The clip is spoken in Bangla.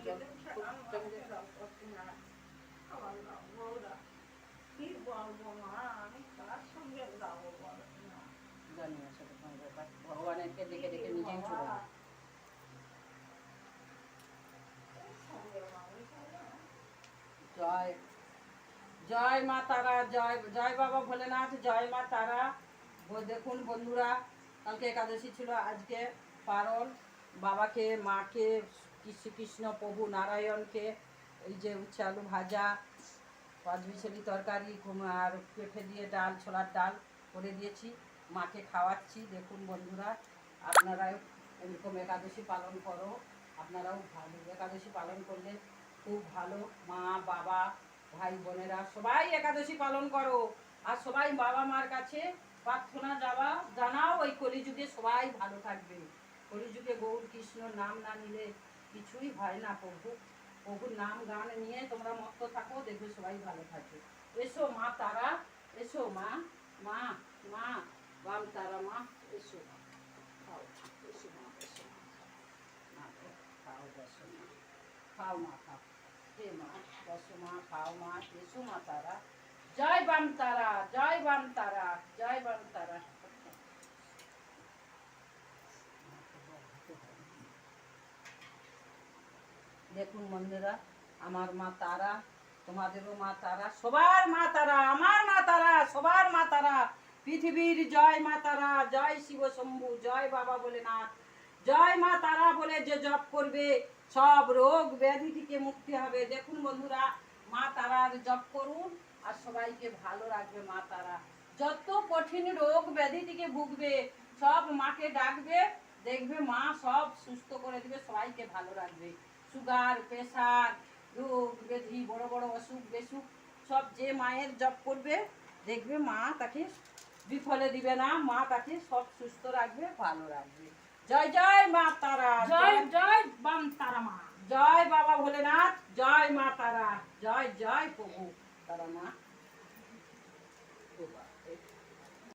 জল কি বলবো মা, আমি কার সঙ্গে যাবো বলো না? জানি না সেটা তোমার ব্যাপার, ভগবানকে ডেকে ডেকে নিজেই চলে যাবে। জয় জয় মা তারা, জয় জয় বাবা ভোলেনাথ, জয় মা তারা। দেখুন বন্ধুরা, কালকে একাদশী ছিল, আজকে পারণ বাবাকে, মাকে, শ্রীকৃষ্ণ প্রভু নারায়ণকে এই যে উচ্ছে আলু ভাজা, পাঁচমিশালি তরকারি আর পেঁপে দিয়ে ডাল, ছোলার ডাল করে দিয়েছি, মাকে খাওয়াচ্ছি। দেখুন বন্ধুরা, আপনারাও এরকম একাদশী পালন করো, আপনারাও ভালো একাদশী পালন করলে খুব ভালো। মা বাবা ভাই বোনেরা সবাই একাদশী পালন করো, আর সবাই বাবা মার কাছে প্রার্থনা জানাও, ওই কলিযুগে সবাই ভালো থাকবে। কলিযুগে গৌর কৃষ্ণর নাম না নিলে কিছুই হয় না। প্রভুর নাম গান নিয়ে তোমরা মত্ত থাকো, দেখবে সবাই ভালো থাকবে। এসো মা তারা, এসো মা, মা মা বাম তারা মা, এসো খাও, এসো মা, এসো মা, খাও, বসো মা, খাও মা, খাও, হে মা, বসো মা, খাও মা, এসো মা তারা। জয় বাম তারা, জয় বাম তারা, জয় বাম তারা। দেখুন বন্ধুরা, আমার মা তারা, তোমাদেরও মা তারা, সবার মা তারা, আমার মা তারা, সবার মা তারা, পৃথিবীর জয় মা তারা, জয় শিব শম্ভু, জয় বাবা ভোলেনাথ, জয় মা তারা বলে যে জপ করবে সব রোগ ব্যাধি থেকে মুক্তি হবে। দেখুন বন্ধুরা, মা তারার জপ করুন আর সবাইকে ভালো রাখবে মা তারা। যত কঠিন রোগ ব্যাধি থেকে ভুগবে সব মাকে ডাকবে, দেখবে মা সব সুস্থ করে দিবে, সবাইকে ভালো রাখবে। সুগার, প্রেশার, রোগ ব্যাধি, বড় বড় অসুখ বেসুখ সব যে মায়ের জপ করবে, দেখবে মা তাকে বিফলে দিবে না, মা তাকে সব সুস্থ রাখবে, ভালো রাখবে। জয় জয় মা তারা, জয় জয় বাম তারা মা, জয় বাবা ভোলেনাথ।